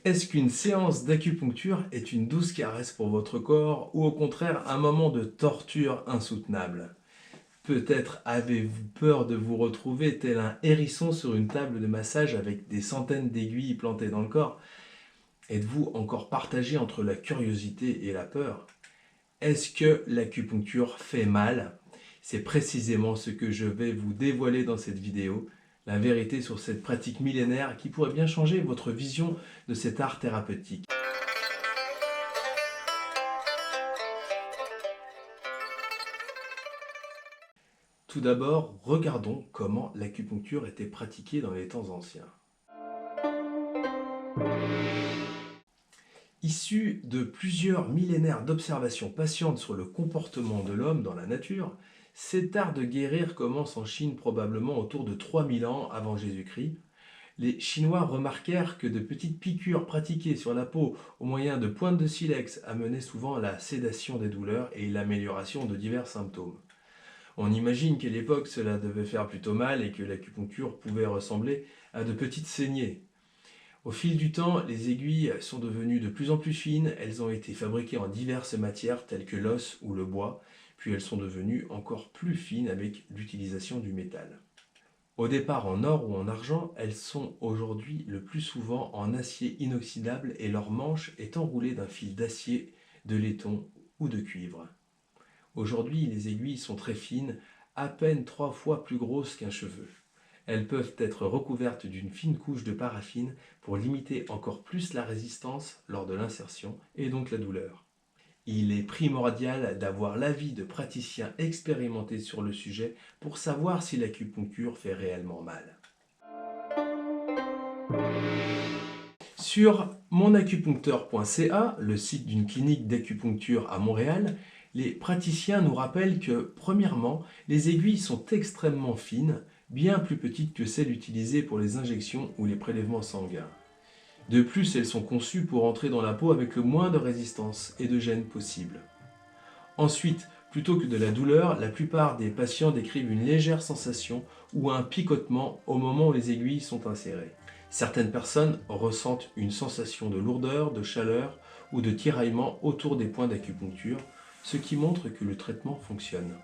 Est-ce qu'une séance d'acupuncture est une douce caresse pour votre corps ou au contraire un moment de torture insoutenable? Peut-être avez-vous peur de vous retrouver tel un hérisson sur une table de massage avec des centaines d'aiguilles plantées dans le corps? Êtes-vous encore partagé entre la curiosité et la peur? Est-ce que l'acupuncture fait mal? C'est précisément ce que je vais vous dévoiler dans cette vidéo, la vérité sur cette pratique millénaire qui pourrait bien changer votre vision de cet art thérapeutique. Tout d'abord, regardons comment l'acupuncture était pratiquée dans les temps anciens. Issu de plusieurs millénaires d'observations patientes sur le comportement de l'homme dans la nature, cet art de guérir commence en Chine probablement autour de 3000 ans avant Jésus-Christ. Les Chinois remarquèrent que de petites piqûres pratiquées sur la peau au moyen de pointes de silex amenaient souvent à la sédation des douleurs et l'amélioration de divers symptômes. On imagine qu'à l'époque cela devait faire plutôt mal et que l'acupuncture pouvait ressembler à de petites saignées. Au fil du temps, les aiguilles sont devenues de plus en plus fines, elles ont été fabriquées en diverses matières telles que l'os ou le bois, puis elles sont devenues encore plus fines avec l'utilisation du métal. Au départ en or ou en argent, elles sont aujourd'hui le plus souvent en acier inoxydable et leur manche est enroulée d'un fil d'acier, de laiton ou de cuivre. Aujourd'hui, les aiguilles sont très fines, à peine 3 fois plus grosses qu'un cheveu. Elles peuvent être recouvertes d'une fine couche de paraffine pour limiter encore plus la résistance lors de l'insertion et donc la douleur. Il est primordial d'avoir l'avis de praticiens expérimentés sur le sujet pour savoir si l'acupuncture fait réellement mal. Sur monacupuncteur.ca, le site d'une clinique d'acupuncture à Montréal, les praticiens nous rappellent que, premièrement, les aiguilles sont extrêmement fines, bien plus petites que celles utilisées pour les injections ou les prélèvements sanguins. De plus, elles sont conçues pour entrer dans la peau avec le moins de résistance et de gêne possible. Ensuite, plutôt que de la douleur, la plupart des patients décrivent une légère sensation ou un picotement au moment où les aiguilles sont insérées. Certaines personnes ressentent une sensation de lourdeur, de chaleur ou de tiraillement autour des points d'acupuncture, ce qui montre que le traitement fonctionne.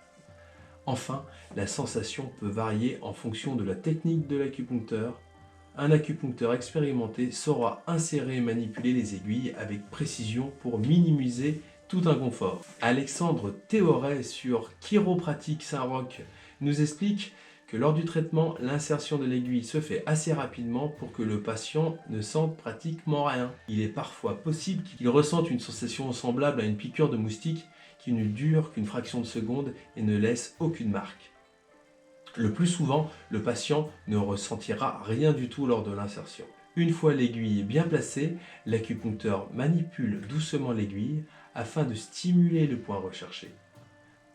Enfin, la sensation peut varier en fonction de la technique de l'acupuncteur. Un acupuncteur expérimenté saura insérer et manipuler les aiguilles avec précision pour minimiser tout inconfort. Alexandre Théoret sur Chiropratique Saint-Roch nous explique que lors du traitement, l'insertion de l'aiguille se fait assez rapidement pour que le patient ne sente pratiquement rien. Il est parfois possible qu'il ressente une sensation semblable à une piqûre de moustique qui ne dure qu'une fraction de seconde et ne laisse aucune marque. Le plus souvent, le patient ne ressentira rien du tout lors de l'insertion. Une fois l'aiguille bien placée, l'acupuncteur manipule doucement l'aiguille afin de stimuler le point recherché.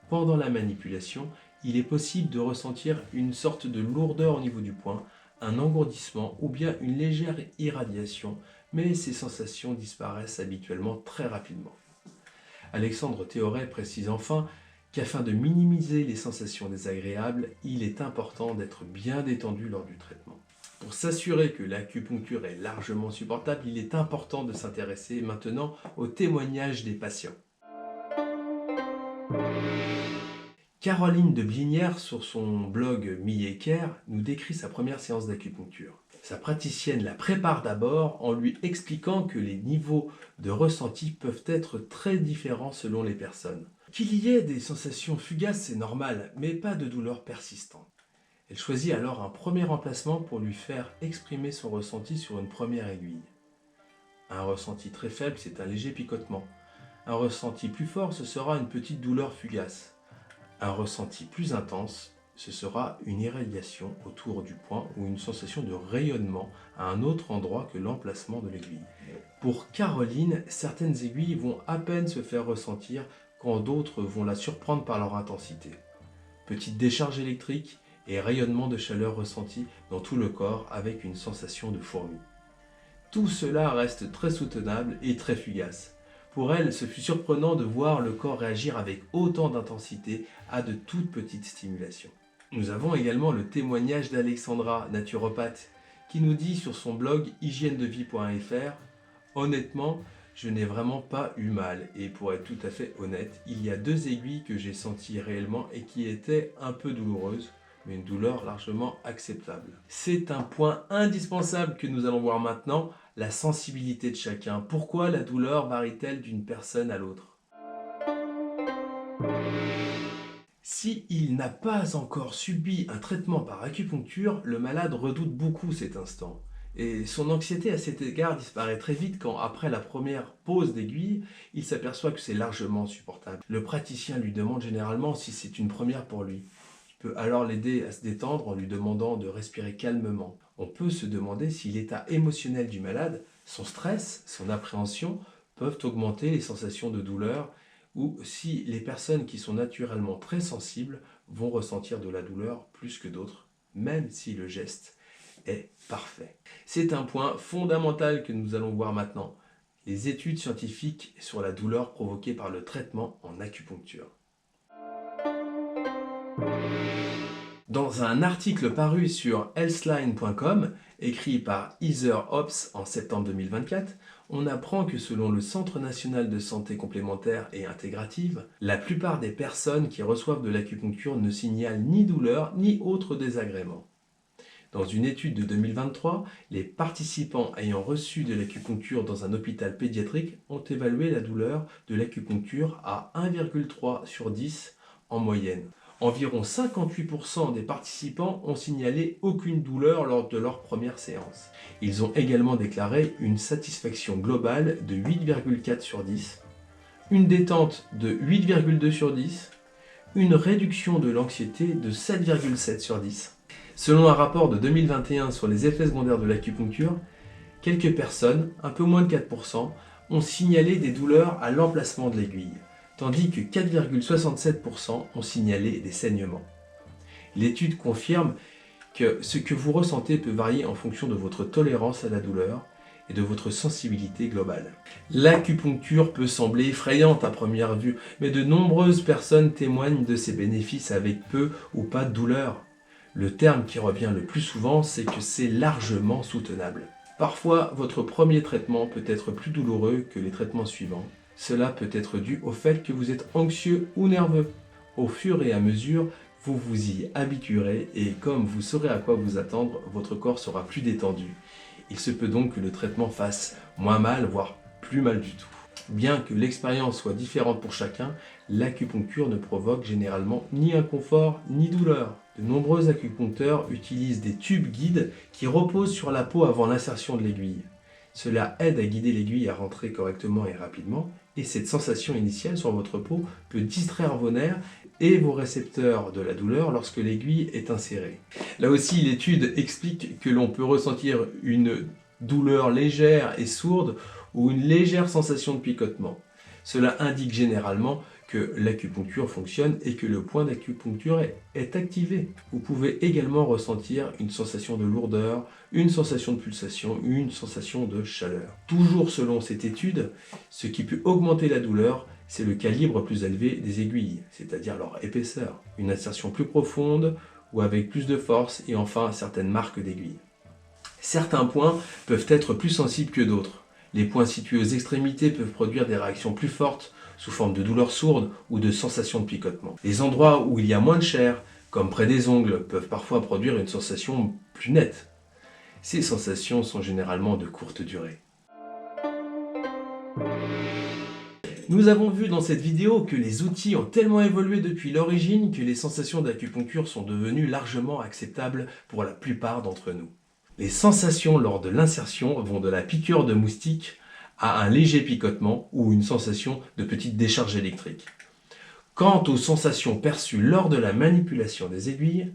Pendant la manipulation, il est possible de ressentir une sorte de lourdeur au niveau du point, un engourdissement ou bien une légère irradiation, mais ces sensations disparaissent habituellement très rapidement. Alexandre Théoret précise enfin qu'afin de minimiser les sensations désagréables, il est important d'être bien détendu lors du traitement. Pour s'assurer que l'acupuncture est largement supportable, il est important de s'intéresser maintenant aux témoignages des patients. Caroline de Blinière, sur son blog Mi-et-Care, nous décrit sa première séance d'acupuncture. Sa praticienne la prépare d'abord en lui expliquant que les niveaux de ressenti peuvent être très différents selon les personnes. Qu'il y ait des sensations fugaces, c'est normal, mais pas de douleur persistante. Elle choisit alors un premier emplacement pour lui faire exprimer son ressenti sur une première aiguille. Un ressenti très faible, c'est un léger picotement. Un ressenti plus fort, ce sera une petite douleur fugace. Un ressenti plus intense, ce sera une irradiation autour du point ou une sensation de rayonnement à un autre endroit que l'emplacement de l'aiguille. Pour Caroline, certaines aiguilles vont à peine se faire ressentir quand d'autres vont la surprendre par leur intensité. Petite décharge électrique et rayonnement de chaleur ressenti dans tout le corps avec une sensation de fourmi. Tout cela reste très soutenable et très fugace. Pour elle, ce fut surprenant de voir le corps réagir avec autant d'intensité à de toutes petites stimulations. Nous avons également le témoignage d'Alexandra, naturopathe, qui nous dit sur son blog hygiènedevie.fr: Honnêtement, je n'ai vraiment pas eu mal. Et pour être tout à fait honnête, il y a 2 aiguilles que j'ai senties réellement et qui étaient un peu douloureuses, mais une douleur largement acceptable. C'est un point indispensable que nous allons voir maintenant, la sensibilité de chacun. Pourquoi la douleur varie-t-elle d'une personne à l'autre? Si il n'a pas encore subi un traitement par acupuncture, le malade redoute beaucoup cet instant. Et son anxiété à cet égard disparaît très vite quand, après la première pose d'aiguille, il s'aperçoit que c'est largement supportable. Le praticien lui demande généralement si c'est une première pour lui. Il peut alors l'aider à se détendre en lui demandant de respirer calmement. On peut se demander si l'état émotionnel du malade, son stress, son appréhension, peuvent augmenter les sensations de douleur ou si les personnes qui sont naturellement très sensibles vont ressentir de la douleur plus que d'autres, même si le geste est parfait. C'est un point fondamental que nous allons voir maintenant, les études scientifiques sur la douleur provoquée par le traitement en acupuncture. Dans un article paru sur healthline.com, écrit par Heather Hobbs en septembre 2024, on apprend que selon le Centre national de santé complémentaire et intégrative, la plupart des personnes qui reçoivent de l'acupuncture ne signalent ni douleur ni autre désagrément. Dans une étude de 2023, les participants ayant reçu de l'acupuncture dans un hôpital pédiatrique ont évalué la douleur de l'acupuncture à 1,3 sur 10 en moyenne. Environ 58% des participants ont signalé aucune douleur lors de leur première séance. Ils ont également déclaré une satisfaction globale de 8,4 sur 10, une détente de 8,2 sur 10, une réduction de l'anxiété de 7,7 sur 10. Selon un rapport de 2021 sur les effets secondaires de l'acupuncture, quelques personnes, un peu moins de 4%, ont signalé des douleurs à l'emplacement de l'aiguille, tandis que 4,67% ont signalé des saignements. L'étude confirme que ce que vous ressentez peut varier en fonction de votre tolérance à la douleur et de votre sensibilité globale. L'acupuncture peut sembler effrayante à première vue, mais de nombreuses personnes témoignent de ses bénéfices avec peu ou pas de douleur. Le terme qui revient le plus souvent, c'est que c'est largement soutenable. Parfois, votre premier traitement peut être plus douloureux que les traitements suivants. Cela peut être dû au fait que vous êtes anxieux ou nerveux. Au fur et à mesure, vous vous y habituerez et comme vous saurez à quoi vous attendre, votre corps sera plus détendu. Il se peut donc que le traitement fasse moins mal, voire plus mal du tout. Bien que l'expérience soit différente pour chacun, l'acupuncture ne provoque généralement ni inconfort ni douleur. De nombreux acupuncteurs utilisent des tubes guides qui reposent sur la peau avant l'insertion de l'aiguille. Cela aide à guider l'aiguille à rentrer correctement et rapidement, et cette sensation initiale sur votre peau peut distraire vos nerfs et vos récepteurs de la douleur lorsque l'aiguille est insérée. Là aussi, l'étude explique que l'on peut ressentir une douleur légère et sourde ou une légère sensation de picotement. Cela indique généralement que l'acupuncture fonctionne et que le point d'acupuncture est activé. Vous pouvez également ressentir une sensation de lourdeur, une sensation de pulsation, une sensation de chaleur. Toujours selon cette étude, ce qui peut augmenter la douleur, c'est le calibre plus élevé des aiguilles, c'est-à-dire leur épaisseur, une insertion plus profonde ou avec plus de force et enfin certaines marques d'aiguilles. Certains points peuvent être plus sensibles que d'autres. Les points situés aux extrémités peuvent produire des réactions plus fortes sous forme de douleurs sourdes ou de sensations de picotement. Les endroits où il y a moins de chair, comme près des ongles, peuvent parfois produire une sensation plus nette. Ces sensations sont généralement de courte durée. Nous avons vu dans cette vidéo que les outils ont tellement évolué depuis l'origine que les sensations d'acupuncture sont devenues largement acceptables pour la plupart d'entre nous. Les sensations lors de l'insertion vont de la piqûre de moustique à un léger picotement ou une sensation de petite décharge électrique. Quant aux sensations perçues lors de la manipulation des aiguilles,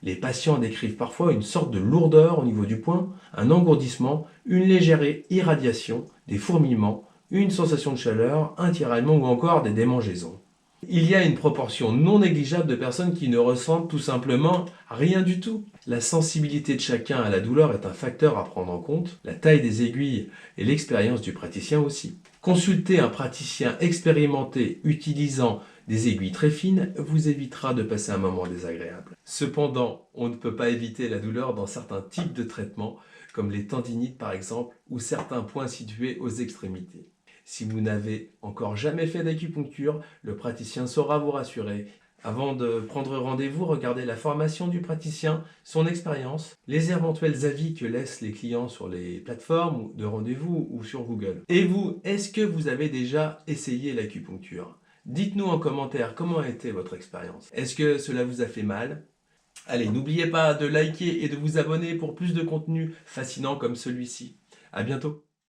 les patients décrivent parfois une sorte de lourdeur au niveau du poing, un engourdissement, une légère irradiation, des fourmillements, une sensation de chaleur, un tiraillement ou encore des démangeaisons. Il y a une proportion non négligeable de personnes qui ne ressentent tout simplement rien du tout. La sensibilité de chacun à la douleur est un facteur à prendre en compte, la taille des aiguilles et l'expérience du praticien aussi. Consulter un praticien expérimenté utilisant des aiguilles très fines vous évitera de passer un moment désagréable. Cependant, on ne peut pas éviter la douleur dans certains types de traitements, comme les tendinites par exemple, ou certains points situés aux extrémités. Si vous n'avez encore jamais fait d'acupuncture, le praticien saura vous rassurer. Avant de prendre rendez-vous, regardez la formation du praticien, son expérience, les éventuels avis que laissent les clients sur les plateformes de rendez-vous ou sur Google. Et vous, est-ce que vous avez déjà essayé l'acupuncture? Dites-nous en commentaire comment a été votre expérience. Est-ce que cela vous a fait mal? Allez, n'oubliez pas de liker et de vous abonner pour plus de contenu fascinant comme celui-ci. À bientôt!